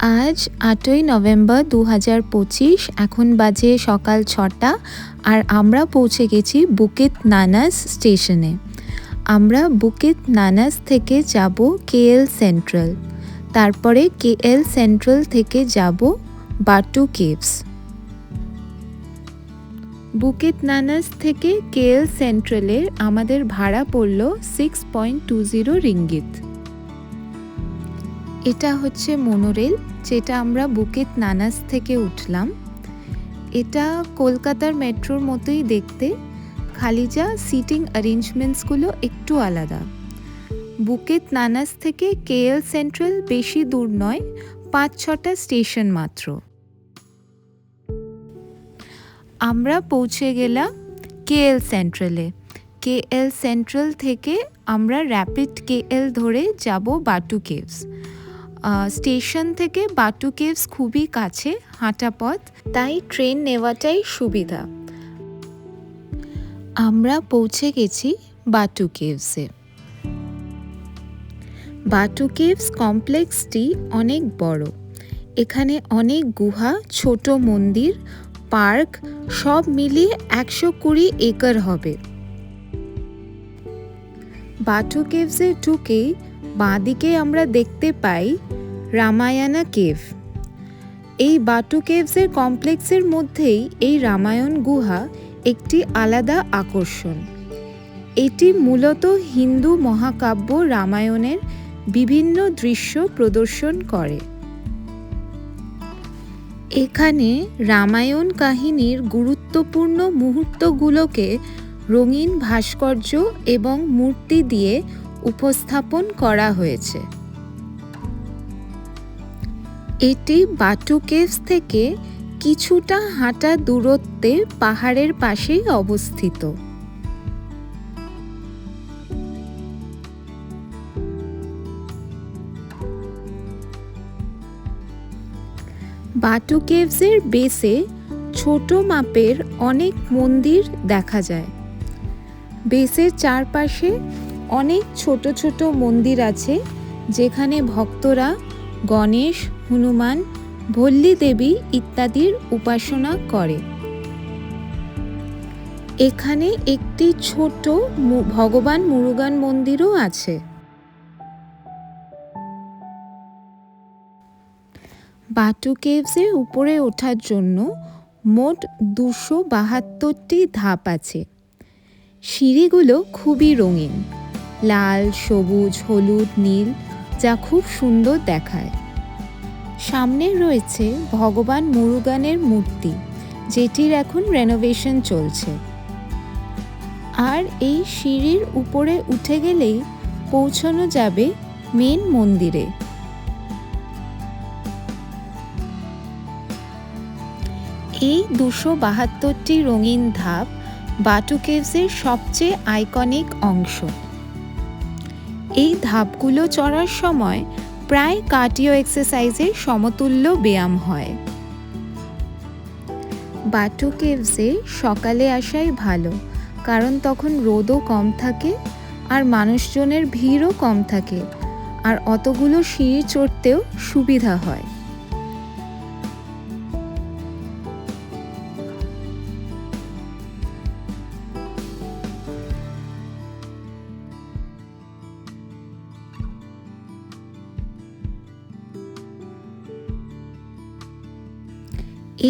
আজ ৮ই নভেম্বর ২০২৫। এখন বাজে সকাল ৬টা আর আমরা পৌঁছে গেছি বুকিত নানাস স্টেশনে। আমরা বুকিত নানাস থেকে যাব কেএল সেন্ট্রাল, তারপরে কেএল সেন্ট্রাল থেকে যাব বাটু কেভস। বুকিত নানাস থেকে কেএল সেন্ট্রালের আমাদের ভাড়া পড়ল 6.20 রিঙ্গিত। এটা হচ্ছে মোনোরেল, যেটা আমরা বুকিত নানাস থেকে উঠলাম। এটা কলকাতার মেট্রোর মতোই দেখতে, খালি যা সিটিং অ্যারেঞ্জমেন্টসগুলো একটু আলাদা। বুকিত নানাস থেকে কেএল সেন্ট্রাল বেশি দূর নয়, ৫-৬টা স্টেশন মাত্র। আমরা পৌঁছে গেলাম কেএল সেন্ট্রালে। কেএল সেন্ট্রাল থেকে আমরা র্যাপিড কেএল ধরে যাব বাটু কেভস। স্টেশন থেকে বাটু কেভস খুবই কাছে, হাঁটা পথ, তাই ট্রেন নেওয়াটাই সুবিধা। আমরা পৌঁছে গেছি বাটু কেভসে। বাটু কেভস কমপ্লেক্সটি অনেক বড়। এখানে অনেক গুহা, ছোট মন্দির, পার্ক সব মিলিয়ে ১২০ একর হবে। বাটু কেভসে ঢুকেই বাঁদিকে আমরা দেখতে পাই রামায়ণা কেভ। এই বাটু কেভসের কমপ্লেক্সের মধ্যেই এই রামায়ণ গুহা একটি আলাদা আকর্ষণ। এটি মূলত হিন্দু মহাকাব্য রামায়ণের বিভিন্ন দৃশ্য প্রদর্শন করে। এখানে রামায়ণ কাহিনীর গুরুত্বপূর্ণ মুহূর্তগুলোকে রঙিন ভাস্কর্য এবং মূর্তি দিয়ে উপস্থাপন করা হয়েছে। এটি বাটু কেভস থেকে কিছুটা হাঁটা দূরত্বে পাহাড়ের পাশেই অবস্থিত। বাটু কেভসের বেসে ছোট মাপের অনেক মন্দির দেখা যায়। বেসের চারপাশে অনেক ছোট ছোট মন্দির আছে, যেখানে ভক্তরা গণেশ, হনুমান, ভল্লী দেবী ইত্যাদির উপাসনা করে। এখানে একটি ছোট ভগবান মুরুগান মন্দিরও আছে। বাটু কেভসের উপরে ওঠার জন্য মোট ২৭২টি ধাপ আছে। সিঁড়িগুলো খুবই রঙিন, লাল, সবুজ, হলুদ, নীল, যা খুব সুন্দর দেখায়। সামনে রয়েছে ভগবান মুরুগানের মূর্তি, যেটির এখন রেনোভেশন চলছে। আর এই সিঁড়ির উপরে উঠে গেলেই পৌঁছানো যাবে মেন মন্দিরে। এই ২৭২টি রঙিন ধাপ বাটু কেভসের সবচেয়ে আইকনিক অংশ। এই ধাপগুলো চড়ার সময় প্রায় কার্ডিও এক্সারসাইজের সমতুল্য ব্যায়াম হয়। বাটু কেভসে সকালে আসাই ভালো, কারণ তখন রোদও কম থাকে আর মানুষজনের ভিড়ও কম থাকে, আর অতগুলো সিঁড়ি চড়তেও সুবিধা হয়।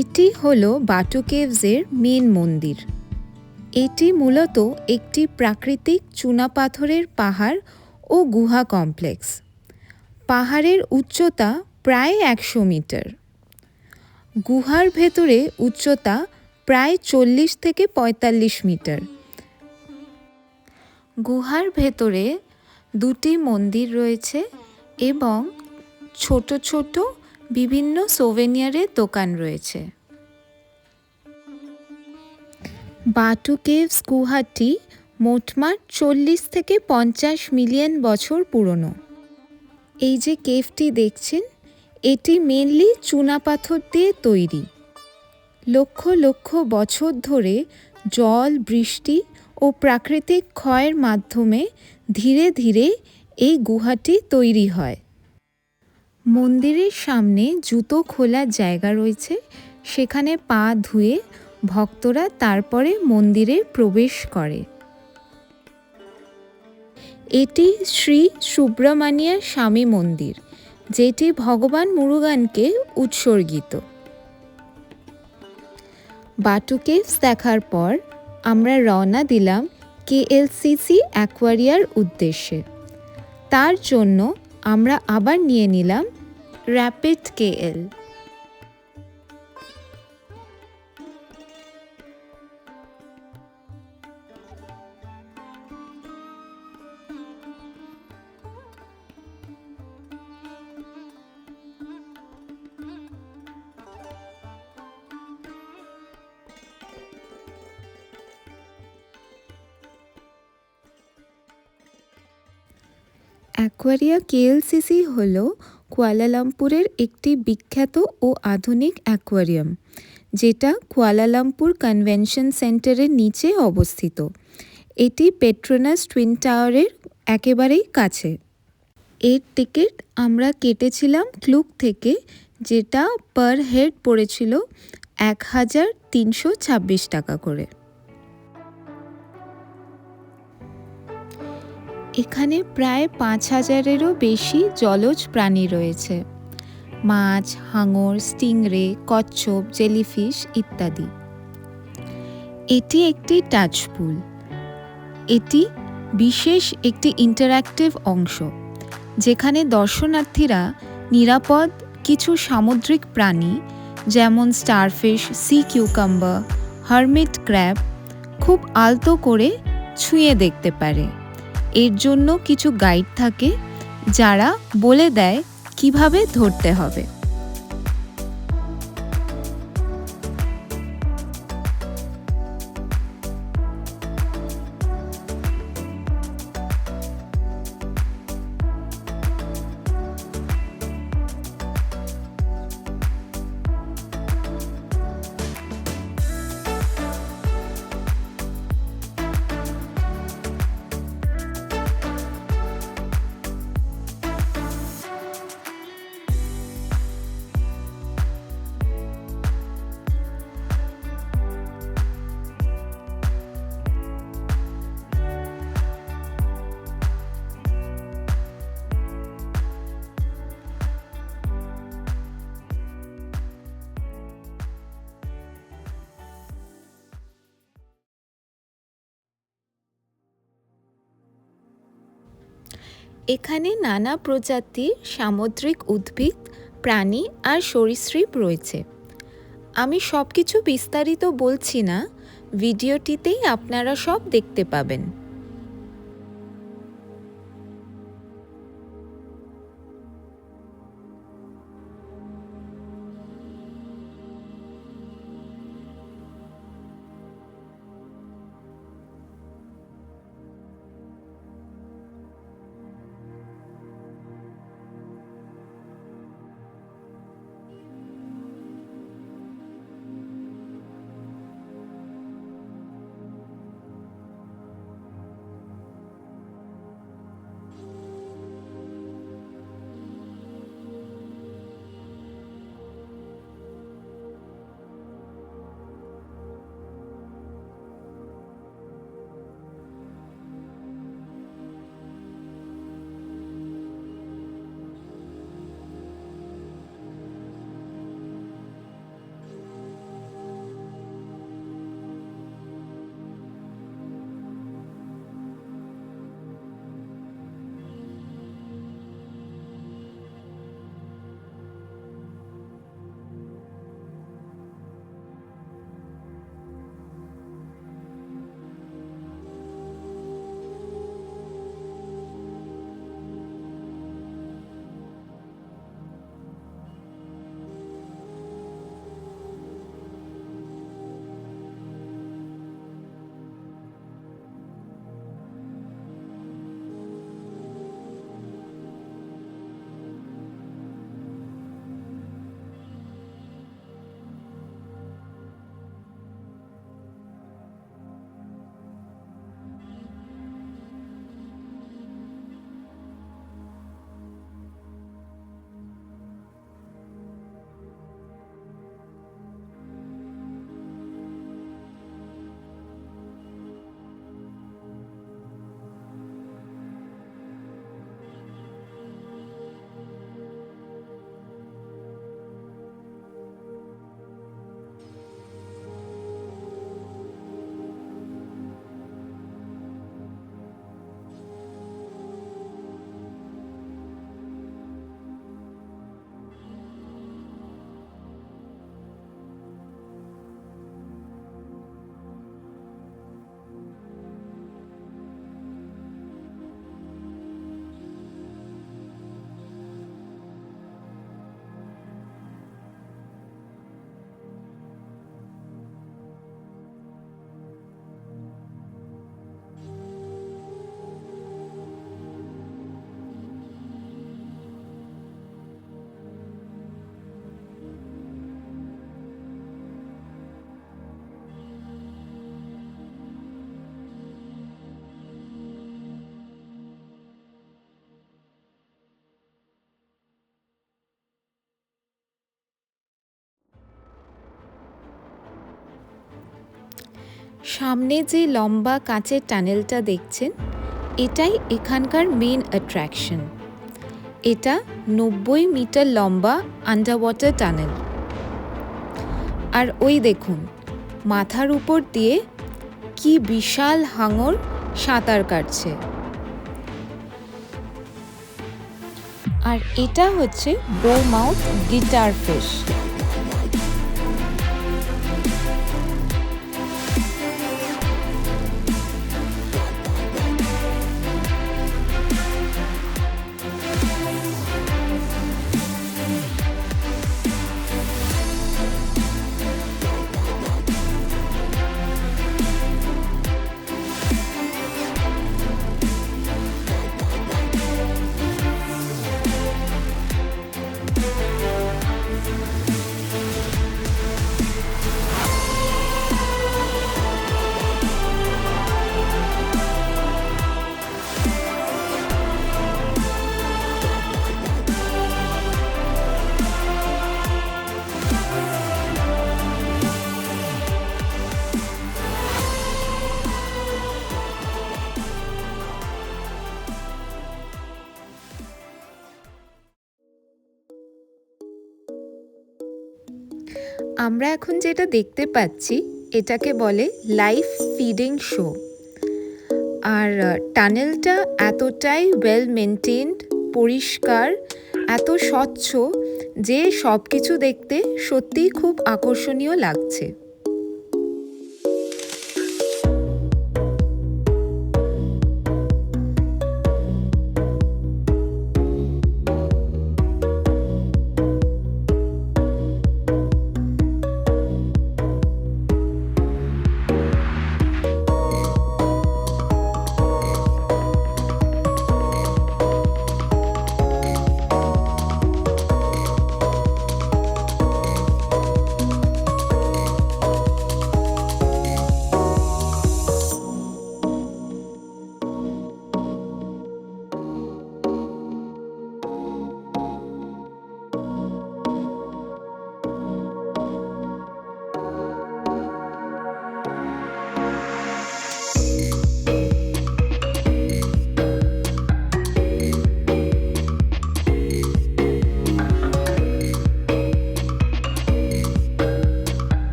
এটি হলো বাটু কেভসের মেন মন্দির। এটি মূলত একটি প্রাকৃতিক চুনাপাথরের পাহাড় ও গুহা কমপ্লেক্স। পাহাড়ের উচ্চতা প্রায় ১০০ মিটার। গুহার ভেতরে উচ্চতা প্রায় ৪০ থেকে ৪৫ মিটার। গুহার ভেতরে ২টি মন্দির রয়েছে এবং ছোট ছোট বিভিন্ন সোভেনিয়ারের দোকান রয়েছে। বাটু কেভস গুহাটি মোটমাট ৪০ থেকে ৫০ মিলিয়ন বছর পুরনো। এই যে কেভটি দেখছেন, এটি মেনলি চুনাপাথর দিয়ে তৈরি। লক্ষ লক্ষ বছর ধরে জল, বৃষ্টি ও প্রাকৃতিক ক্ষয়ের মাধ্যমে ধীরে ধীরে এই গুহাটি তৈরি হয়। মন্দিরের সামনে জুতো খোলার জায়গা রয়েছে, সেখানে পা ধুয়ে ভক্তরা তারপরে মন্দিরে প্রবেশ করে। এটি শ্রী সুব্রমণ্য স্বামী মন্দির, যেটি ভগবান মুরুগানকে উৎসর্গিত। বাটু কেভস দেখার পর আমরা রওনা দিলাম কেএলসিসি অ্যাকোয়ারিয়ার উদ্দেশ্যে। তার জন্য আমরা আবার নিয়ে নিলাম র্যাপিড কেএল। অ্যাকোয়ারিয়া কেএলসিসি হল কুয়ালালামপুরের একটি বিখ্যাত ও আধুনিক অ্যাকোয়ারিয়াম, যেটা কুয়ালালামপুর কনভেনশন সেন্টারের নিচে অবস্থিত। এটি পেট্রোনাস টুইন টাওয়ারের একেবারেই কাছে। এর টিকিট আমরা কেটেছিলাম ক্লুক থেকে, যেটা পার হেড পড়েছিল 1326 টাকা করে। এখানে প্রায় 5000-এরও বেশি জলজ প্রাণী রয়েছে, মাছ, হাঙর, স্টিংরে, কচ্ছপ, জেলিফিশ ইত্যাদি। এটি একটি টাচ পুল। এটি বিশেষ একটি ইন্টারঅ্যাক্টিভ অংশ, যেখানে দর্শনার্থীরা নিরাপদ কিছু সামুদ্রিক প্রাণী যেমন starfish, sea cucumber, hermit crab খুব আলতো করে ছুঁয়ে দেখতে পারে। এর জন্য কিছু গাইড থাকে যারা বলে দেয় কিভাবে ধরতে হবে। এখানে নানা প্রজাতির সামুদ্রিক উদ্ভিদ, প্রাণী আর সরীসৃপ রয়েছে। আমি সব কিছু বিস্তারিত বলছি না, ভিডিওটিতেই আপনারা সব দেখতে পাবেন। সামনে যে লম্বা কাঁচের টানেলটা দেখছেন, এটাই এখানকার মেন অ্যাট্রাকশন। এটা 90 মিটার লম্বা আন্ডার ওয়াটার টানেল। আর ওই দেখুন, মাথার উপর দিয়ে কি বিশাল হাঙর সাঁতার কাটছে। আর এটা হচ্ছে বোমাউথ গিটার ফিশ। আমরা এখন যেটা দেখতে পাচ্ছি এটাকে বলে লাইভ ফিডিং শো। আর টানেলটা এতটাই ওয়েল মেনটেনড, পরিষ্কার, এত স্বচ্ছ যে সব কিছু দেখতে সত্যিই খুব আকর্ষণীয় লাগছে।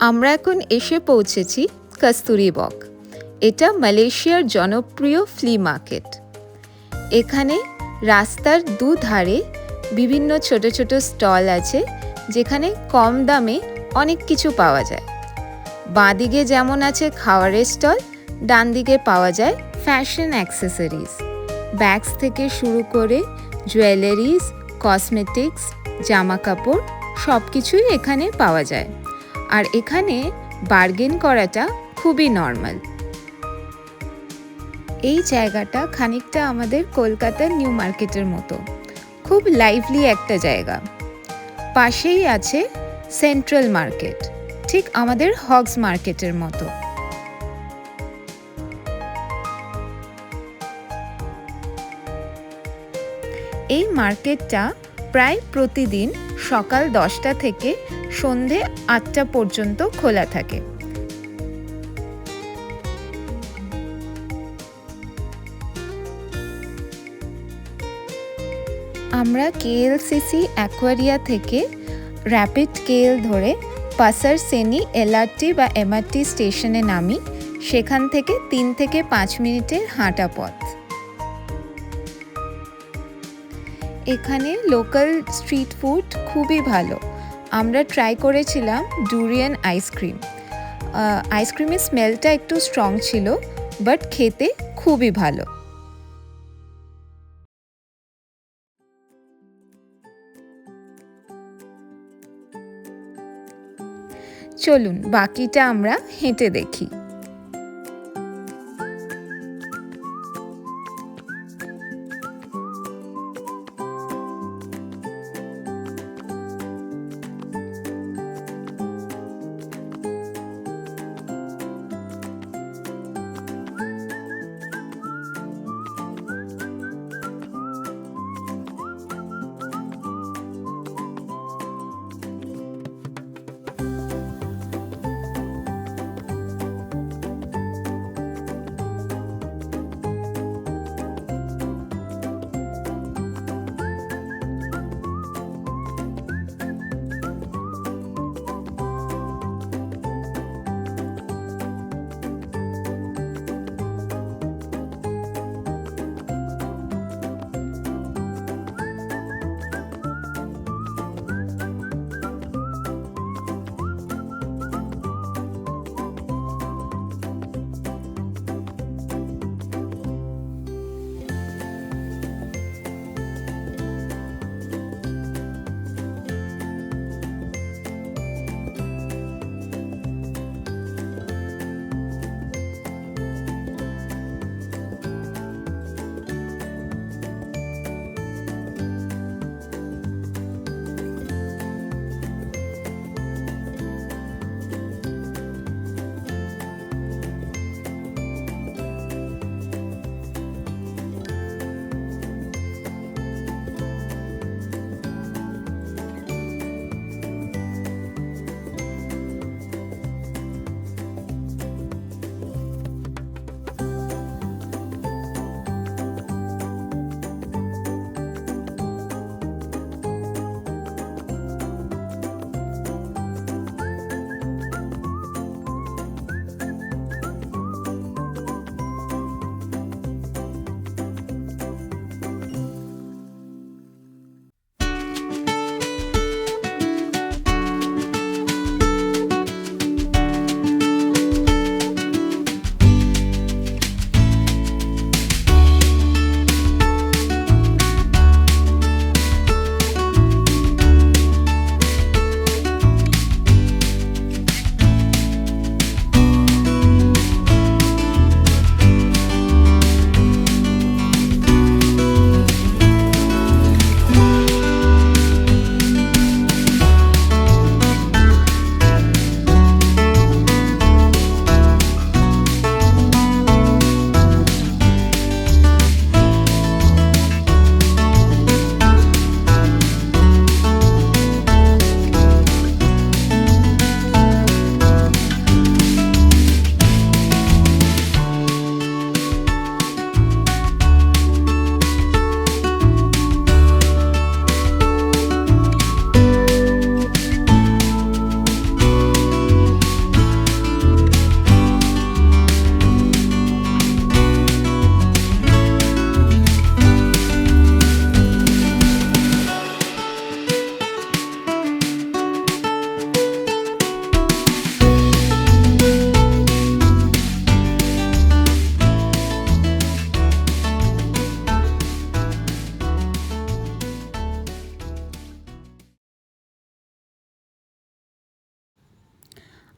আমরা এখন এসে পৌঁছেছি কস্তুরী বক। এটা মালয়েশিয়ার জনপ্রিয় ফ্লি মার্কেট। এখানে রাস্তার দুধারে বিভিন্ন ছোট ছোট স্টল আছে যেখানে কম দামে অনেক কিছু পাওয়া যায়। বাঁদিকে যেমন আছে খাওয়ারের স্টল, ডান দিকে পাওয়া যায় ফ্যাশন অ্যাক্সেসরিজ। ব্যাগস থেকে শুরু করে জুয়েলারিজ, কসমেটিক্স, জামা কাপড় সব কিছুই এখানে পাওয়া যায়। আর এখানে বার্গেন করাটা খুবই নর্মাল। এই জায়গাটা খানিকটা আমাদের কলকাতার নিউ মার্কেটের মতো, খুব লাইভলি একটা জায়গা। পাশেই আছে সেন্ট্রাল মার্কেট, ঠিক আমাদের হগস মার্কেটের মতো। এই মার্কেটটা প্রায় প্রতিদিন সকাল 10টা থেকে সন্ধে 8টা পর্যন্ত খোলা থাকে। আমরা কেএলসিসি অ্যাকোয়ারিয়া থেকে র্যাপিড কেএল ধরে পাসার সেনি এলআরটি বা এমআরটি স্টেশনে নামি। সেখান থেকে 3 থেকে 5 মিনিটের হাঁটা পথ। এখানে লোকাল স্ট্রিট ফুড খুবই ভালো। আমরা ট্রাই করেছিলাম ডুরিয়ান আইসক্রিম। আইসক্রিমের স্মেলটা একটু স্ট্রং ছিল, বাট খেতে খুবই ভালো। চলুন বাকিটা আমরা হেঁটে দেখি।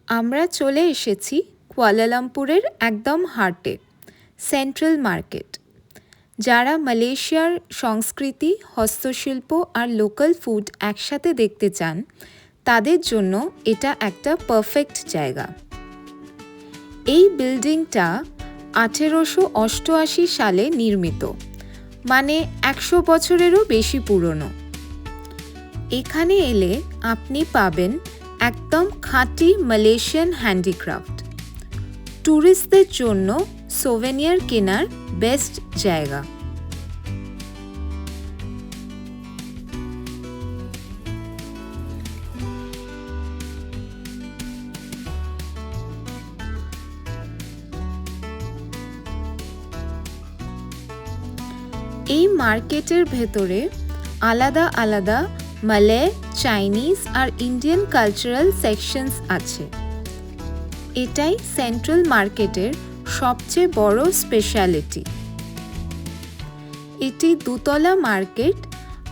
আমরা চলে এসেছি কুয়ালালামপুরের একদম হার্টে, সেন্ট্রাল মার্কেট। যারা মালয়েশিয়ার সংস্কৃতি, হস্তশিল্প আর লোকাল ফুড একসাথে দেখতে চান, তাদের জন্য এটা একটা পারফেক্ট জায়গা। এই বিল্ডিংটা 1888 সালে নির্মিত, মানে 100 বছরেরও বেশি পুরনো। এখানে এলে আপনি পাবেন একদম খাঁটি মালয়েশিয়ান হ্যান্ডিক্রাফট। ট্যুরিস্টদের জন্য সোভেনিয়ার কেনার বেস্ট জায়গা। এই মার্কেটের ভেতরে আলাদা আলাদা মালয়, চাইনিজ আর ইন্ডিয়ান কালচারাল সেকশনস আছে। এটাই সেন্ট্রাল মার্কেটের সবচেয়ে বড় স্পেশালিটি। এটি দুতলা মার্কেট,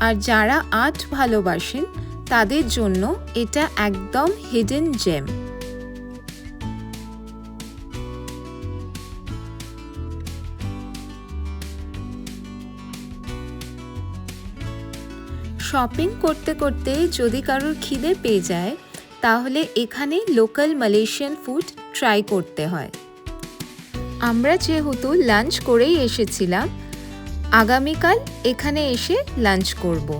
আর যারা আর্ট ভালোবাসেন তাদের জন্য এটা একদম হিডেন জেম। শপিং করতে করতে যদি কারোর খিদে পেয়ে যায়, তাহলে এখানে লোকাল মালয়েশিয়ান ফুড ট্রাই করতে হয়। আমরা যেহেতু লাঞ্চ করেই এসেছিলাম, আগামীকাল এখানে এসে লাঞ্চ করব।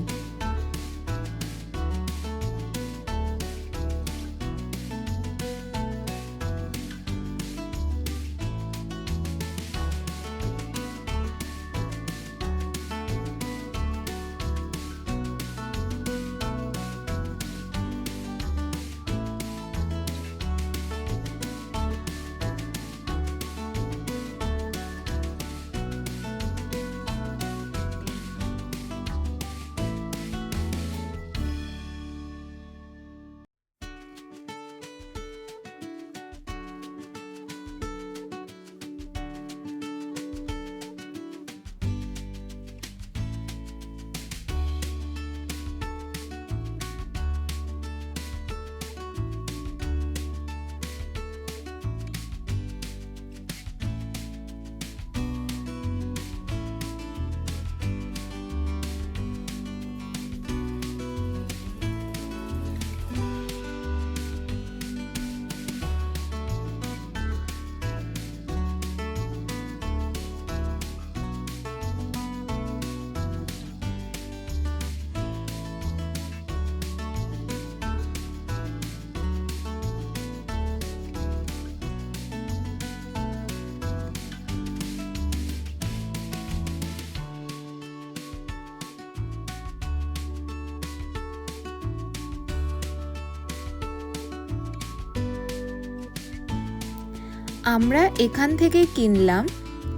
আমরা এখান থেকে কিনলাম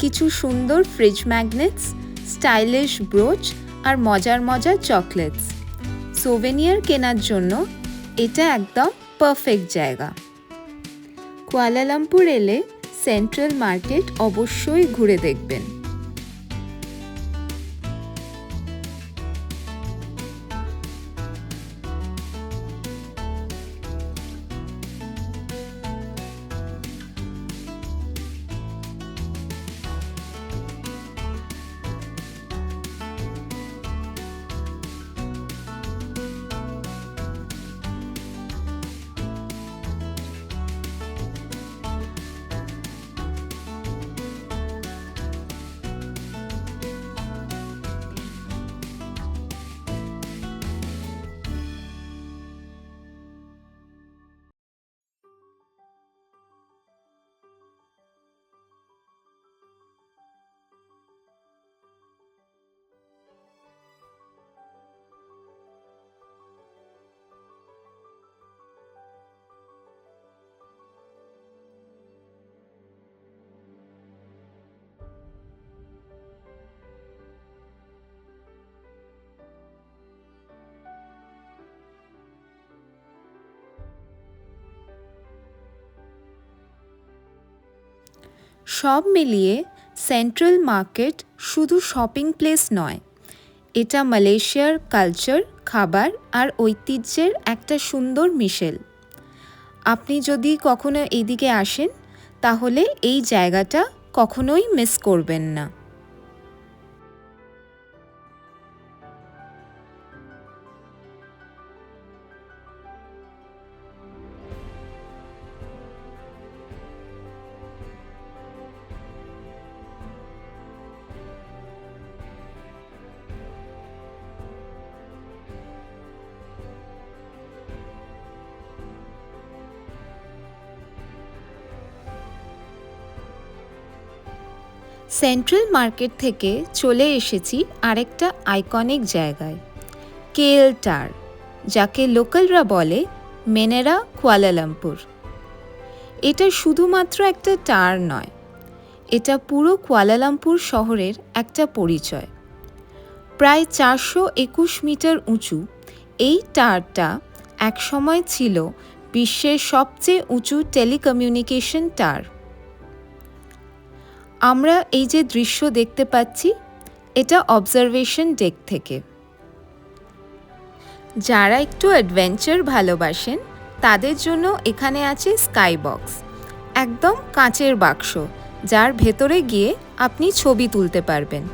কিছু সুন্দর ফ্রিজ ম্যাগনেটস, স্টাইলিশ ব্রোচ আর মজার মজার চকলেটস। সোভেনিয়ার কেনার জন্য এটা একদম পারফেক্ট জায়গা। কুয়ালালামপুর এলে সেন্ট্রাল মার্কেট অবশ্যই ঘুরে দেখবেন। সব মিলিয়ে সেন্ট্রাল মার্কেট শুধু শপিং প্লেস নয়, এটা মালয়েশিয়ার কালচার, খাবার আর ঐতিহ্যের একটা সুন্দর মিশেল। আপনি যদি কখনো এইদিকে আসেন তাহলে এই জায়গাটা কখনোই মিস করবেন না। সেন্ট্রাল মার্কেট থেকে চলে এসেছি আরেকটা আইকনিক জায়গায়, কেএল টাওয়ার, যাকে লোকালরা বলে মেনেরা কুয়ালালামপুর। এটা শুধুমাত্র একটা টাওয়ার নয়, এটা পুরো কুয়ালালামপুর শহরের একটা পরিচয়। প্রায় 421 মিটার উঁচু এই টাওয়ারটা একসময় ছিল বিশ্বের সবচেয়ে উঁচু টেলিকমিউনিকেশন টাওয়ার। আমরা এই যে দৃশ্য দেখতে পাচ্ছি, এটা অবজারভেশন ডেক থেকে। যারা একটু অ্যাডভেঞ্চার ভালোবাসেন তাদের জন্য এখানে আছে স্কাই বক্স, একদম কাঁচের বাক্স, যার ভেতরে গিয়ে আপনি ছবি তুলতে পারবেন,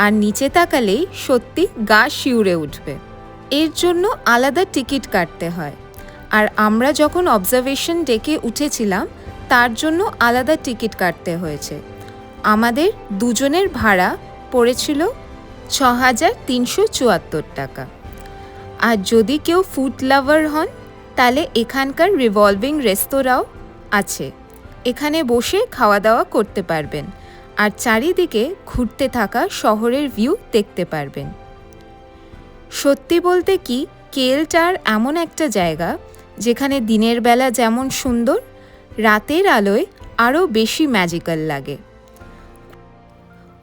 আর নিচে তাকালেই সত্যি গা শিউরে উঠবে। এর জন্য আলাদা টিকিট কাটতে হয়, আর আমরা যখন অবজারভেশন ডেকে উঠেছিলাম তার জন্য আলাদা টিকিট কাটতে হয়েছে। আমাদের দুজনের ভাড়া পড়েছিল 6,374 টাকা। আর যদি কেউ ফুড লাভার হন তাহলে এখানকার রিভলভিং রেস্তোরাঁও আছে, এখানে বসে খাওয়া দাওয়া করতে পারবেন আর চারিদিকে ঘুরতে থাকা শহরের ভিউ দেখতে পারবেন। সত্যি বলতে কি, কেএল টাওয়ার এমন একটা জায়গা যেখানে দিনের বেলা যেমন সুন্দর, রাতের আলোয় আরও বেশি ম্যাজিক্যাল লাগে।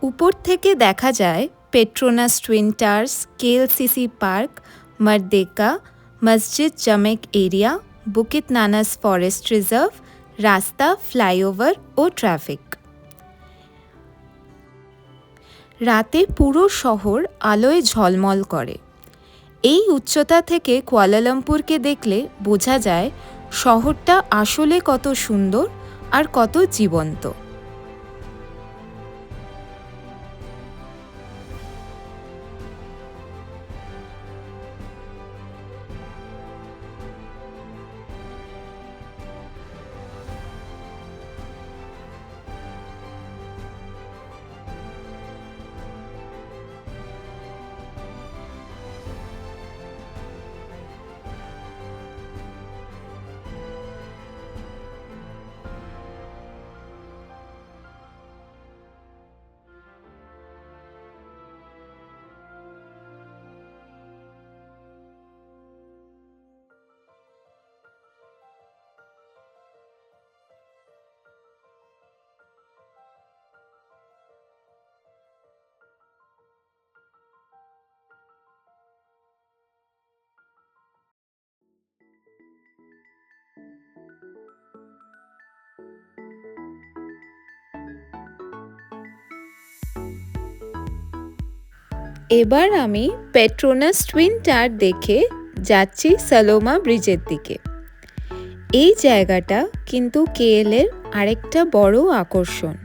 উপর থেকে দেখা যায় Petronas twin towers, KLCC park, Merdeka, মসজিদ জামেক এরিয়া, বুকিত নানাস ফরেস্ট রিজার্ভ, রাস্তা, ফ্লাইওভার ও ট্রাফিক। রাতে পুরো শহর আলোয় ঝলমল করে। এই উচ্চতা থেকে কুয়ালালামপুরকে দেখলে বোঝা যায় শহরটা আসলে কত সুন্দর আর কত জীবন্ত। এবার আমি পেট্রোনাস টুইন টাওয়ার দেখে যাচ্ছি সালোমা ব্রিজের দিকে। এই জায়গাটা কিন্তু কেএলের আরেকটা বড় আকর্ষণ।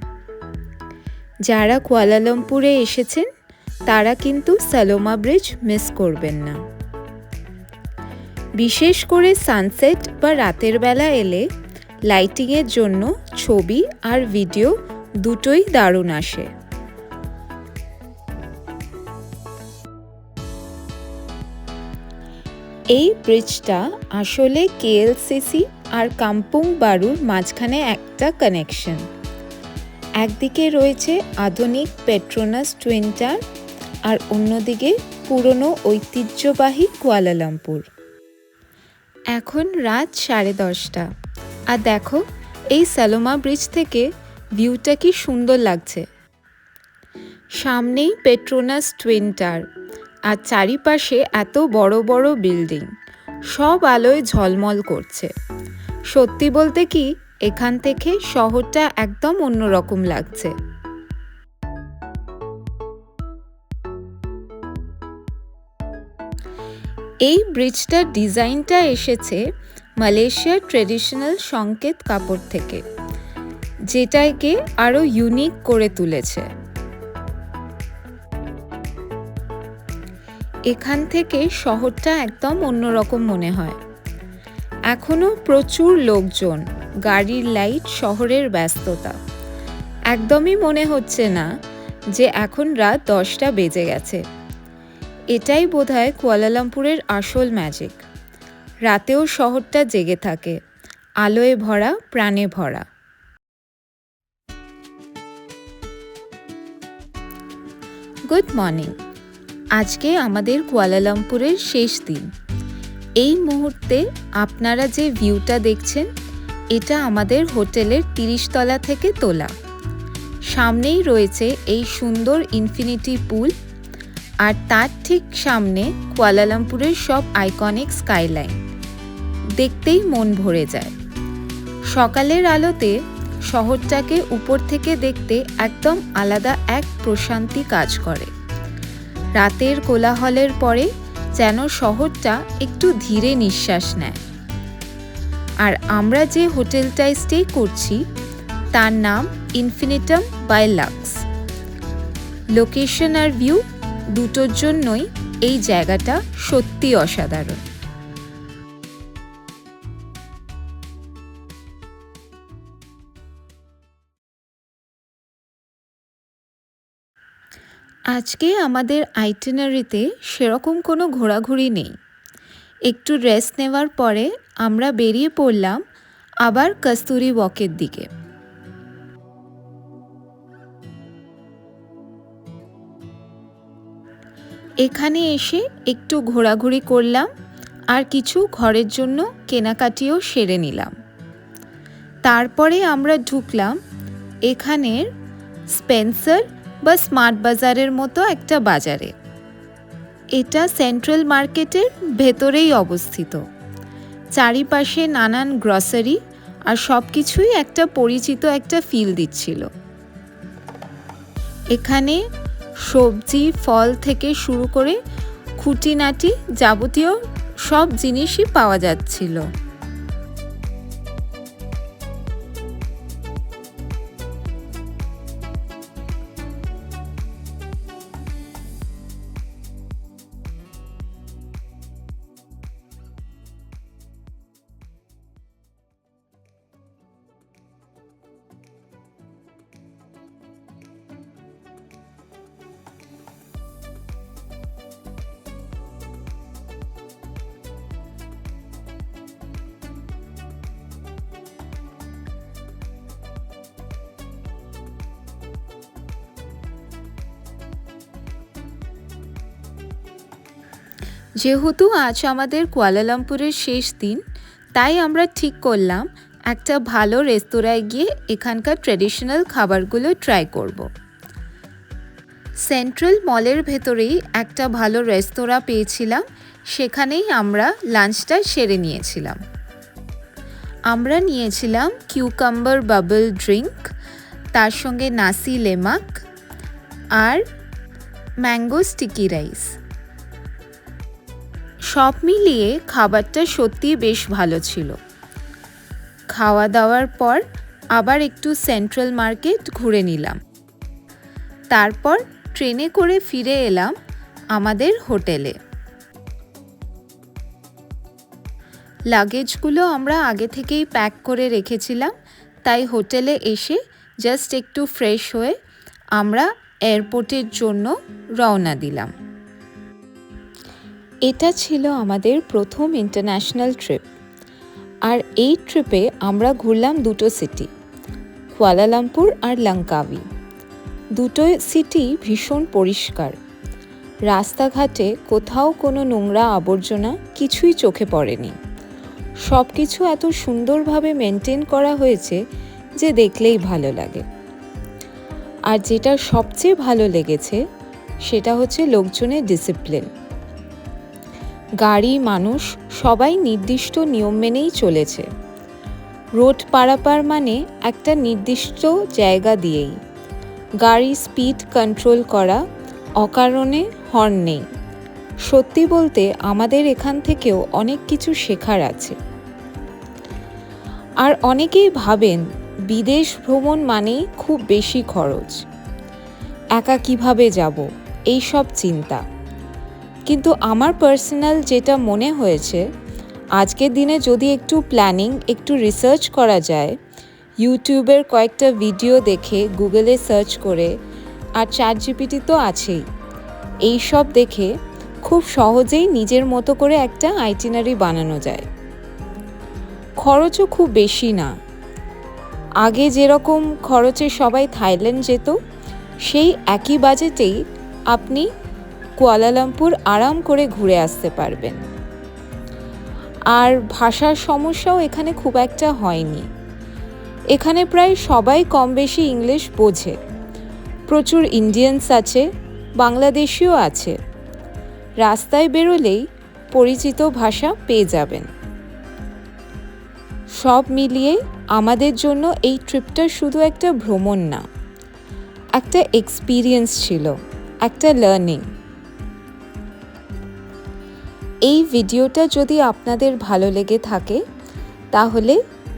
যারা কুয়ালালামপুরে এসেছেন তারা কিন্তু সালোমা ব্রিজ মিস করবেন না। বিশেষ করে সানসেট বা রাতের বেলা এলে লাইটিংয়ের জন্য ছবি আর ভিডিও দুটোই দারুণ আসে। এই ব্রিজটা আসলে কেএলসিসি আর কাম্পুং বারুর মাঝখানে একটা কানেকশন। একদিকে রয়েছে আধুনিক পেট্রোনাস টুইন টাওয়ার আর অন্যদিকে পুরনো ঐতিহ্যবাহী কুয়ালালামপুর। এখন রাত 10:30, আর দেখো এই সালোমা ব্রিজ থেকে ভিউটা কি সুন্দর লাগছে। সামনেই পেট্রোনাস টুইন টাওয়ার আর চারিপাশে এত বড় বড় বিল্ডিং, সব আলোয় ঝলমল করছে। সত্যি বলতে কি, এখান থেকে শহরটা একদম অন্যরকম লাগছে। এই ব্রিজটার ডিজাইনটা এসেছে মালয়েশিয়ার ট্রেডিশনাল সংকেত কাপড় থেকে, যেটাকে আরও ইউনিক করে তুলেছে। এখান থেকে শহরটা একদম অন্যরকম মনে হয়। এখনো প্রচুর লোকজন, গাড়ির লাইট, শহরের ব্যস্ততা। একদমই মনে হচ্ছে না যে এখন রাত 10টা বেজে গেছে। এটাই বোধহয় কুয়ালালামপুরের আসল ম্যাজিক। রাতেও শহরটা জেগে থাকে, আলোয় ভরা, প্রাণে ভরা। Good morning. আজকে আমাদের কুয়ালালামপুরের শেষ দিন। এই মুহূর্তে আপনারা যে ভিউটা দেখছেন, এটা আমাদের হোটেলের 30 তলা থেকে তোলা। সামনেই রয়েছে এই সুন্দর ইনফিনিটি পুল, আর তার ঠিক সামনে কুয়ালালামপুরের সব আইকনিক স্কাইলাইন। দেখতেই মন ভরে যায়। সকালের আলোতে শহরটাকে উপর থেকে দেখতে একদম আলাদা এক প্রশান্তি কাজ করে। রাতের কোলাহলের পরে যেন শহরটা একটু ধীরে নিঃশ্বাস নেয়। আর আমরা যে হোটেলটায় স্টে করছি তার নাম ইনফিনিটাম বাই লাক্স। লোকেশন আর ভিউ দুটোর জন্যই এই জায়গাটা সত্যি অসাধারণ। আজকে আমাদের আইটিনারিতে সেরকম কোনো ঘোরাঘুরি নেই। একটু রেস্ট নেওয়ার পরে আমরা বেরিয়ে পড়লাম আবার কস্তুরী ওয়াকের দিকে। এখানে এসে একটু ঘোরাঘুরি করলাম আর কিছু ঘরের জন্য কেনাকাটিও সেরে নিলাম। তারপরে আমরা ঢুকলাম এখানের স্পেন্সার বা স্মার্ট বাজারের মতো একটা বাজারে। এটা সেন্ট্রাল মার্কেটের ভেতরেই অবস্থিত। চারিপাশে নানান গ্রসারি আর সব কিছুই একটা পরিচিত একটা ফিল দিচ্ছিল। এখানে সবজি, ফল থেকে শুরু করে খুঁটিনাটি যাবতীয় সব জিনিসই পাওয়া যাচ্ছিল। যেহেতু আজ আমাদের কুয়ালালামপুরের শেষ দিন, তাই আমরা ঠিক করলাম একটা ভালো রেস্তোরাঁয় গিয়ে এখানকার ট্র্যাডিশনাল খাবারগুলো ট্রাই করব। সেন্ট্রাল মলের ভেতরেই একটা ভালো রেস্তোরাঁ পেয়েছিলাম, সেখানেই আমরা লাঞ্চটা সেরে নিয়েছিলাম। আমরা নিয়েছিলাম কিউকাম্বার বাবল ড্রিঙ্ক, তার সঙ্গে নাসি লেমাক আর ম্যাঙ্গো স্টিকি রাইস। সব মিলিয়ে খাবারটা সত্যি বেশ ভালো ছিল। খাওয়া দাওয়ার পর আবার একটু সেন্ট্রাল মার্কেট ঘুরে নিলাম। তারপর ট্রেনে করে ফিরে এলাম আমাদের হোটেলে। লাগেজগুলো আমরা আগে থেকেই প্যাক করে রেখেছিলাম, তাই হোটেলে এসে জাস্ট একটু ফ্রেশ হয়ে আমরা এয়ারপোর্টের জন্য রওনা দিলাম। এটা ছিল আমাদের প্রথম ইন্টারন্যাশনাল ট্রিপ। আর এই ট্রিপে আমরা ঘুরলাম দুটো সিটি, কুয়ালালামপুর আর লাঙ্কাউই। দুটো সিটি ভীষণ পরিষ্কার। রাস্তাঘাটে কোথাও কোনো নোংরা আবর্জনা কিছুই চোখে পড়েনি। সব কিছু এত সুন্দরভাবে মেনটেন করা হয়েছে যে দেখলেই ভালো লাগে। আর যেটা সবচেয়ে ভালো লেগেছে সেটা হচ্ছে লোকজনের ডিসিপ্লিন। গাড়ি, মানুষ সবাই নির্দিষ্ট নিয়ম মেনেই চলেছে। রোড পারাপার মানে একটা নির্দিষ্ট জায়গা দিয়েই। গাড়ি স্পিড কন্ট্রোল করা, অকারণে হর্ন নেই। সত্যি বলতে আমাদের এখান থেকেও অনেক কিছু শেখার আছে। আর অনেকেই ভাবেন বিদেশ ভ্রমণ মানেই খুব বেশি খরচ, একা কিভাবে যাব, এই সব চিন্তা। কিন্তু আমার পার্সোনাল যেটা মনে হয়েছে, আজকের দিনে যদি একটু প্ল্যানিং, একটু রিসার্চ করা যায়, ইউটিউবের কয়েকটা ভিডিও দেখে গুগলে সার্চ করে, আর চ্যাটজিপিটি তো আছেই, এই সব দেখে খুব সহজেই নিজের মতো করে একটা আইটিনারি বানানো যায়। খরচও খুব বেশি না। আগে যেরকম খরচে সবাই থাইল্যান্ড যেত, সেই একই বাজেটেই আপনি কুয়ালালামপুর আরাম করে ঘুরে আসতে পারবেন। আর ভাষার সমস্যাও এখানে খুব একটা হয়নি। এখানে প্রায় সবাই কম বেশি ইংলিশ বোঝে। প্রচুর ইন্ডিয়ানস আছে, বাংলাদেশিও আছে। রাস্তায় বেরোলেই পরিচিত ভাষা পেয়ে যাবেন। সব মিলিয়ে আমাদের জন্য এই ট্রিপটা শুধু একটা ভ্রমণ না, একটা এক্সপিরিয়েন্স ছিল, একটা লার্নিং। এই ভিডিওটা যদি আপনাদের ভালো লেগে থাকে তাহলে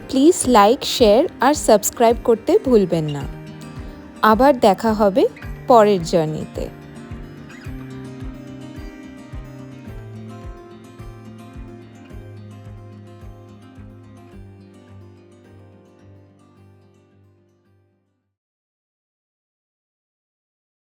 প্লিজ লাইক, শেয়ার আর সাবস্ক্রাইব করতে ভুলবেন না। আবার দেখা হবে পরের জার্নিতে।